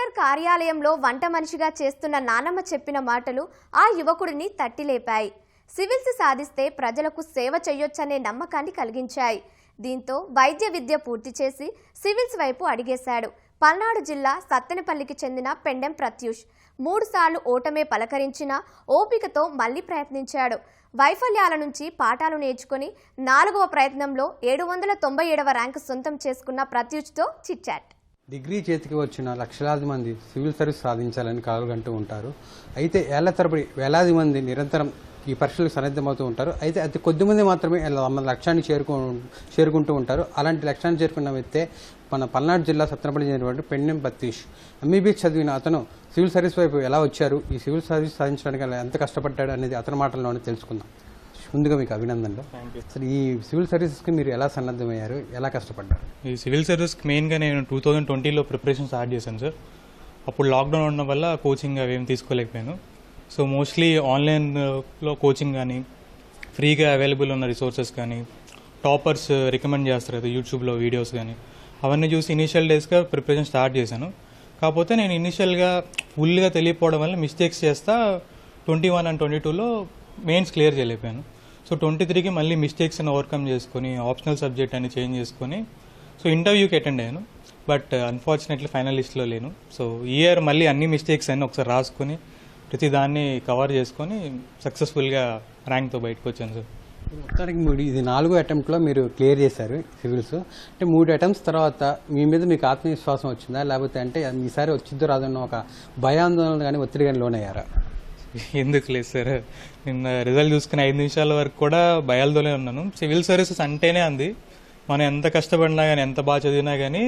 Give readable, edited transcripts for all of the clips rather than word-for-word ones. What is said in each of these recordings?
Collector కార్యాలయంలో వంట మనిషిగా చేస్తున్న నానమ్మ చెప్పిన మాటలు ఆ యువకుడిని తట్టిలేపాయి. సివిల్స్ సాధిస్తే ప్రజలకు సేవ చేయొచ్చనే నమ్మకాన్ని కలిగించాయి. దీంతో వైద్య విద్య పూర్తి చేసి సివిల్స్ వైపు అడిగేశాడు. పల్నాడు జిల్లా సత్తెనపల్లికి చెందిన పెండెం ప్రత్యూష్ 3 సార్లు ఓటమే పలకరించిన ఓపికతో మళ్లీ ప్రయత్నించాడు. వైఫల్యాల నుంచి పాఠాలు నేర్చుకుని 4వ ప్రయత్నంలో 797వ ర్యాంకు సొంతం చేసుకున్న ప్రత్యూష్తో చిట్చాట్. డిగ్రీ చేతికి వచ్చిన లక్షలాది మంది సివిల్ సర్వీస్ సాధించాలని కలలుగంటూ ఉంటారు. అయితే ఏళ్ల తరబడి వేలాది మంది నిరంతరం ఈ పరీక్షలకు సన్నద్ధమవుతూ ఉంటారు. అయితే అతి కొద్దిమంది మాత్రమే మన లక్ష్యాన్ని చేరుకుంటూ ఉంటారు. అలాంటి లక్ష్యాన్ని చేరుకున్న వ్యక్తే మన పల్నాడు జిల్లా సత్తెనపల్లి చెందినటువంటి పెండెం ప్రత్యూష్. ఎంబీబీఎస్ చదివిన అతను సివిల్ సర్వీస్ వైపు ఎలా వచ్చారు, ఈ సివిల్ సర్వీస్ సాధించడానికి ఎంత కష్టపడ్డాడు అనేది అతని మాటల్లోనే తెలుసుకుందాం. ముందుగా మీకు అభినందనలు. అసలు ఈ సివిల్ సర్వీసెస్కి మీరు ఎలా సన్నద్ధమయ్యారు, ఎలా కష్టపడ్డారు? ఈ సివిల్ సర్వీస్కి మెయిన్గా నేను 2020లో ప్రిపరేషన్ స్టార్ట్ చేశాను సార్. అప్పుడు లాక్డౌన్ ఉండడం వల్ల కోచింగ్ అవేం తీసుకోలేకపోయాను. సో మోస్ట్లీ ఆన్లైన్లో కోచింగ్ కానీ, ఫ్రీగా అవైలబుల్ ఉన్న రిసోర్సెస్ కానీ, టాపర్స్ రికమెండ్ చేస్తారు కదా యూట్యూబ్లో వీడియోస్ కానీ, అవన్నీ చూసి ఇనీషియల్ డేస్గా ప్రిపరేషన్ స్టార్ట్ చేశాను. కాకపోతే నేను ఇనీషియల్గా ఫుల్గా తెలియకపోవడం వల్ల మిస్టేక్స్ చేస్తా 21 and 22లో మెయిన్స్ క్లియర్ చేయలేకపోయాను. సో 23కి మళ్ళీ మిస్టేక్స్ అని ఓవర్కమ్ చేసుకొని ఆప్షనల్ సబ్జెక్ట్ అని చేంజ్ చేసుకొని సో ఇంటర్వ్యూకి అటెండ్ అయ్యాను. బట్ అన్ఫార్చునేట్లీ ఫైనలిస్ట్లో లేను. సో ఈ ఇయర్ మళ్ళీ అన్ని మిస్టేక్స్ అన్ని ఒకసారి రాసుకొని ప్రతి దాన్ని కవర్ చేసుకొని సక్సెస్ఫుల్గా ర్యాంక్తో బయటకు వచ్చాను సార్. మొత్తానికి ఇది 4వ అటెంప్ట్లో మీరు క్లియర్ చేశారు సివిల్స్. అంటే 3 అటెంప్ట్స్ తర్వాత మీ మీద మీకు ఆత్మవిశ్వాసం వచ్చిందా, లేకపోతే అంటే ఈసారి వచ్చిద్దో రాదన్న ఒక భయాందోళన కానీ ఒత్తిడి కానీ లోనయ్యారా? ఎందుకు లేదు సార్, నిన్న రిజల్ట్ చూసుకుని 5 నిమిషాల వరకు కూడా భయాలతోనే ఉన్నాను. సివిల్ సర్వీసెస్ అంటేనే అంది, మనం ఎంత కష్టపడినా కానీ ఎంత బాగా చదివినా కానీ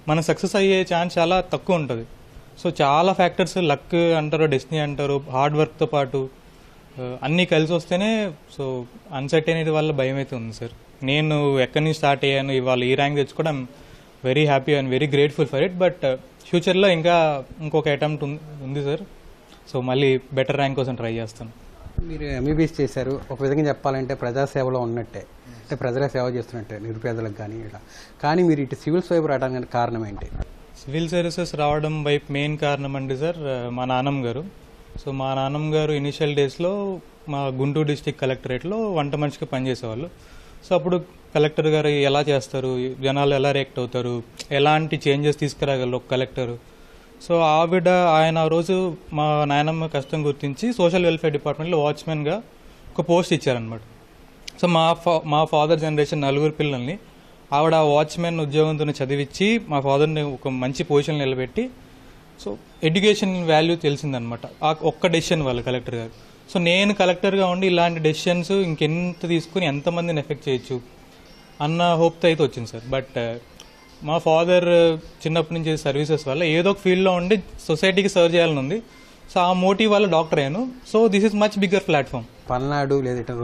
మనం సక్సెస్ అయ్యే ఛాన్స్ చాలా తక్కువ ఉంటుంది. సో చాలా ఫ్యాక్టర్స్, లక్ అంటారు, డెస్టినీ అంటారు, హార్డ్ వర్క్తో పాటు అన్నీ కలిసి వస్తేనే సో అన్సర్టెనిటీ వల్ల భయం అయితే ఉంది సార్. నేను ఎక్కడి నుంచి స్టార్ట్ అయ్యాను, ఇవాళ ఈ ర్యాంక్ తెచ్చుకోవడం very happy and very grateful for it. But ఫ్యూచర్లో ఇంకొక అటెంప్ట్ ఉంది సార్. సో మళ్ళీ బెటర్ ర్యాంక్ కోసం ట్రై చేస్తాను. మీరు ఎంబీబీఎస్ చేశారు, ఒక విధంగా చెప్పాలంటే ప్రజాసేవలో ఉన్నట్టే, అంటే ప్రజల సేవ చేస్తున్నట్టే నిరుపేదలకు కానీ ఇలా. కానీ మీరు ఇటు సివిల్స్ వైపు రావడానికి కారణం ఏంటి? సివిల్ సర్వీసెస్ రావడం వైపు మెయిన్ కారణం అండి సార్ మా నాన్నమ్మ గారు. సో మా నాన్నమ్మ గారు ఇనిషియల్ డేస్లో మా గుంటూరు డిస్టిక్ కలెక్టరేట్లో వంట మనిషిగా పనిచేసేవాళ్ళు. సో అప్పుడు కలెక్టర్ గారు ఎలా చేస్తారు, జనాలు ఎలా రియాక్ట్ అవుతారు, ఎలాంటి చేంజెస్ తీసుకురాగలరు ఒక కలెక్టరు. సో ఆయన ఆ రోజు మా నాయనమ్మ కష్టం గుర్తించి సోషల్ వెల్ఫేర్ డిపార్ట్మెంట్లో వాచ్మెన్గా ఒక పోస్ట్ ఇచ్చారనమాట. సో మా ఫాదర్ జనరేషన్ 4 పిల్లల్ని ఆవిడ వాచ్మెన్ ఉద్యోగంతో చదివించి మా ఫాదర్ని ఒక మంచి పొజిషన్ నిలబెట్టి సో ఎడ్యుకేషన్ వాల్యూ తెలిసిందనమాట ఆ ఒక్క డెసిషన్ వల్ల కలెక్టర్ గారు. సో నేను కలెక్టర్గా ఉండి ఇలాంటి డెసిషన్స్ ఇంకెంత తీసుకుని ఎంతమందిని ఎఫెక్ట్ చేయొచ్చు అన్న హోప్తో అయితే వచ్చింది సార్. బట్ మా ఫాదర్ చిన్నప్పటి నుంచి సర్వీసెస్ వల్ల ఏదో ఒక ఫీల్డ్లో ఉండి సొసైటీకి సర్వ్ చేయాలని ఉంది. సో ఆ మోటివ్ వల్ల డాక్టర్ అయ్యాను. So this is much bigger platform. Palnadu లేదా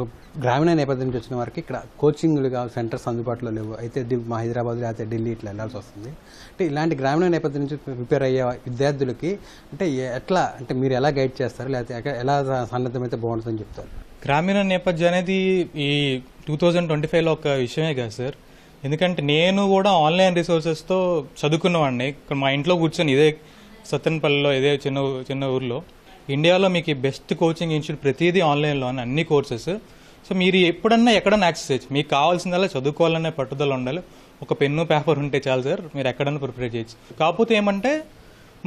గ్రామీణ నేపథ్యం నుంచి వచ్చిన వారికి ఇక్కడ కోచింగ్లు సెంటర్స్ అందుబాటులో లేవు. అయితే మా హైదరాబాద్ లేకపోతే ఢిల్లీ ఇట్లా వెళ్ళాల్సి వస్తుంది. అంటే ఇలాంటి గ్రామీణ నేపథ్యం నుంచి ప్రిపేర్ అయ్యే విద్యార్థులకి అంటే ఎట్లా, అంటే మీరు ఎలా గైడ్ చేస్తారు, లేకపోతే ఎలా సన్నద్ధమైతే బాగుంటుందని చెప్తారు? గ్రామీణ నేపథ్యం అనేది ఈ 2025లో ఒక విషయమే కదా సార్. ఎందుకంటే నేను కూడా ఆన్లైన్ రిసోర్సెస్తో చదువుకున్నవాడిని. ఇక్కడ మా ఇంట్లో కూర్చొని ఇదే సత్తెనపల్లిలో ఇదే చిన్న ఊర్లో ఇండియాలో మీకు బెస్ట్ కోచింగ్ ఇన్స్టిట్యూట్ ప్రతిదీ ఆన్లైన్లో అన్ని కోర్సెస్. సో మీరు ఎప్పుడన్నా ఎక్కడన్నా యాక్సెస్ చేయొచ్చు. మీకు కావాల్సిందల్లా చదువుకోవాలనే పట్టుదల ఉండాలి. ఒక పెన్ను పేపర్ ఉంటే చాలు సార్, మీరు ఎక్కడన్నా ప్రిపేర్ చేయొచ్చు. కాకపోతే ఏమంటే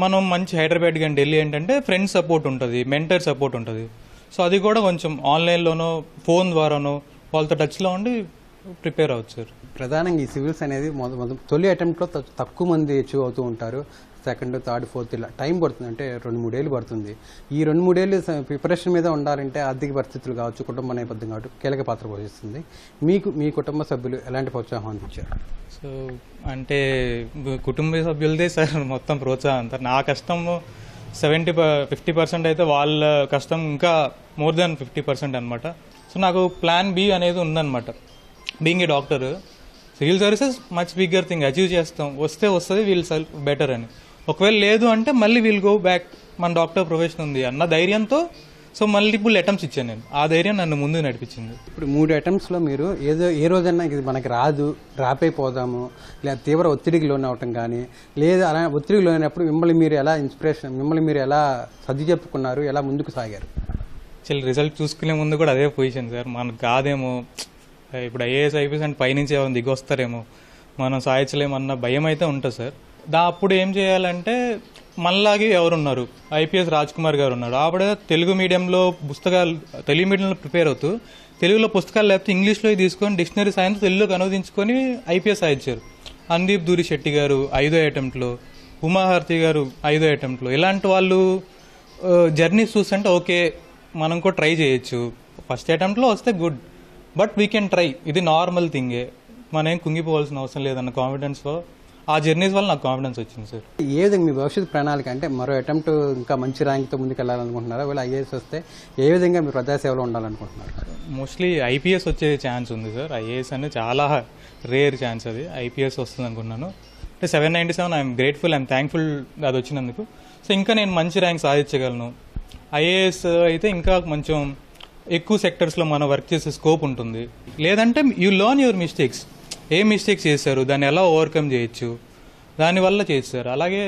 మనం మంచి హైదరాబాద్ కానీ ఢిల్లీ ఏంటంటే ఫ్రెండ్స్ సపోర్ట్ ఉంటుంది, మెంటర్ సపోర్ట్ ఉంటుంది. సో అది కూడా కొంచెం ఆన్లైన్లోనో ఫోన్ ద్వారానో వాళ్ళతో టచ్లో ఉండి ప్రిపేర్ అవ్వచ్చు సార్. ప్రధానంగా ఈ సివిల్స్ అనేది తొలి అటెంప్ట్లో తక్కువ మంది అచీవ్ అవుతూ ఉంటారు. సెకండ్, థర్డ్, ఫోర్త్ ఇలా టైం పడుతుంది, అంటే 2-3 ఏళ్ళు పడుతుంది. ఈ 2-3 ఏళ్ళు ప్రిపరేషన్ మీద ఉండాలంటే ఆర్థిక పరిస్థితులు కావచ్చు, కుటుంబ నేపథ్యం కావచ్చు కీలక పాత్ర పోషిస్తుంది. మీ కుటుంబ సభ్యులు ఎలాంటి ప్రోత్సాహం అందించారు? సో అంటే కుటుంబ సభ్యులదే సార్ మొత్తం ప్రోత్సాహం అంతా. నా కష్టం 50% అయితే వాళ్ళ కష్టం ఇంకా మోర్ దాన్ 50% అనమాట. సో నాకు ప్లాన్ బి అనేది ఉందన్నమాట. Being a doctor, civil services much bigger thing, achieve చేస్తాం, వస్తుంది వీల్ బెటర్ అని. ఒకవేళ లేదు అంటే మళ్ళీ వీల్ గో బ్యాక్, మన డాక్టర్ ప్రొఫెషన్ ఉంది అన్న ధైర్యంతో సో మల్టిపుల్ అటెంప్ట్స్ ఇచ్చాను నేను. ఆ ధైర్యం నన్ను ముందు నడిపించింది. ఇప్పుడు 3 అటెంప్ట్స్లో మీరు ఏ రోజన్నా ఇది మనకి రాదు, డ్రాప్ అయిపోదాము, లేదా తీవ్ర ఒత్తిడికి లోన్ అవటం కానీ, లేదా అలా ఒత్తిడికి లోనైనప్పుడు మిమ్మల్ని మీరు ఎలా సర్ది చెప్పుకున్నారు, ఎలా ముందుకు సాగారు? యాక్చువల్ రిజల్ట్ చూసుకునే ముందు కూడా అదే పొజిషన్ సార్. మనకు కాదేమో, ఇప్పుడు ఐఏఎస్ ఐపీఎస్ అంటే పైనుంచి ఎవరైనా దిగొస్తారేమో, మనం సాధించలేమన్న భయం అయితే ఉంటుంది సార్. అప్పుడు ఏం చేయాలంటే మనలాగే ఎవరున్నారు, ఐపీఎస్ రాజ్ కుమార్ గారు ఉన్నారు. ఆవిడ తెలుగు మీడియంలో ప్రిపేర్ అవుతూ తెలుగులో పుస్తకాలు లేకపోతే ఇంగ్లీష్లో తీసుకొని డిక్షనరీ సాయంతో తెలుగులోకి అనువదించుకొని ఐపీఎస్ సాధించారు. అందీప్ దూరి శెట్టి గారు 5వ అటెంప్ట్లో, ఉమాహారతి గారు 5వ అటెంప్ట్లో. ఇలాంటి వాళ్ళు జర్నీస్ చూస్తుంటే ఓకే మనం కూడా ట్రై చేయొచ్చు. ఫస్ట్ అటెంప్ట్లో వస్తే good, but we can try, ఇది నార్మల్ థింగే, మనం ఏం కుంగిపోవాల్సిన అవసరం లేదన్న కాన్ఫిడెన్స్లో ఆ జర్నీస్ వల్ల నాకు కాన్ఫిడెన్స్ వచ్చింది సార్. ఏ విధంగా మీ భవిష్యత్ ప్రణాళిక, అంటే మరో అటెంప్ట్ ఇంకా మంచి ర్యాంక్తో ముందుకు వెళ్ళాలనుకుంటున్నారా? వీళ్ళు ఐఏఎస్ వస్తే ఏ విధంగా మీరు ప్రజాసేవలో ఉండాలనుకుంటున్నారు? మోస్ట్లీ ఐపీఎస్ వచ్చే ఛాన్స్ ఉంది సార్. ఐఏఎస్ అనేది చాలా రేర్ ఛాన్స్, అది ఐపీఎస్ వస్తుంది అనుకున్నాను. అంటే 797 ఐఎమ్ గ్రేట్ఫుల్, ఐఎమ్ థ్యాంక్ఫుల్ అది వచ్చినందుకు. సో ఇంకా నేను మంచి ర్యాంక్ సాధించగలను. ఐఏఎస్ అయితే ఇంకా కొంచెం ఎక్కువ సెక్టర్స్లో మనం వర్క్ చేసే స్కోప్ ఉంటుంది. లేదంటే యూ లర్న్ యువర్ మిస్టేక్స్, ఏ మిస్టేక్స్ చేశారు, దాన్ని ఎలా ఓవర్కమ్ చేయొచ్చు, దానివల్ల చేస్తారు. అలాగే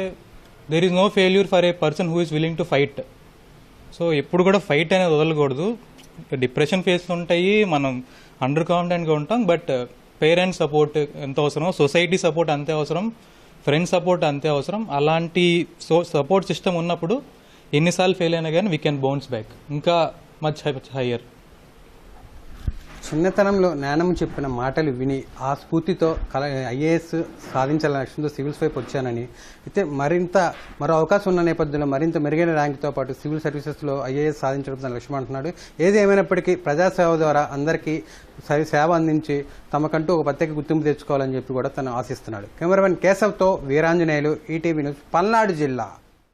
there is no failure for a person who is willing to fight. So ఎప్పుడు కూడా ఫైట్ అనేది వదలకూడదు. డిప్రెషన్ ఫేస్ ఉంటాయి, మనం అండర్ కాన్ఫిడెంట్గా ఉంటాం, బట్ పేరెంట్స్ సపోర్ట్ ఎంత అవసరం, సొసైటీ సపోర్ట్ అంతే అవసరం, ఫ్రెండ్స్ సపోర్ట్ అంతే అవసరం. అలాంటి సపోర్ట్ సిస్టమ్ ఉన్నప్పుడు ఎన్నిసార్లు ఫెయిల్ అయినా కానీ వీ కెన్ బౌన్స్ బ్యాక్ ఇంకా మచ్ హయ్యర్. చిన్నతనంలో నానమ్మ చెప్పిన మాటలు విని ఆ స్ఫూర్తితో ఐఏఎస్ సాధించాలనే లక్ష్యంతో సివిల్స్ వైపు వచ్చానని, అయితే మరో అవకాశం ఉన్న నేపథ్యంలో మరింత మెరుగైన ర్యాంక్తో పాటు సివిల్ సర్వీసెస్లో ఐఏఎస్ సాధించడం తన లక్ష్యం అంటున్నాడు. ఏది ఏమైనప్పటికీ ప్రజాసేవ ద్వారా అందరికీ సేవ అందించి తమకంటూ ఒక ప్రత్యేక గుర్తింపు తెచ్చుకోవాలని చెప్పి కూడా తను ఆశిస్తున్నాడు. కెమెరామెన్ కేశవ్తో వీరాంజనేయులు, ఈటీవీ న్యూస్, పల్నాడు జిల్లా.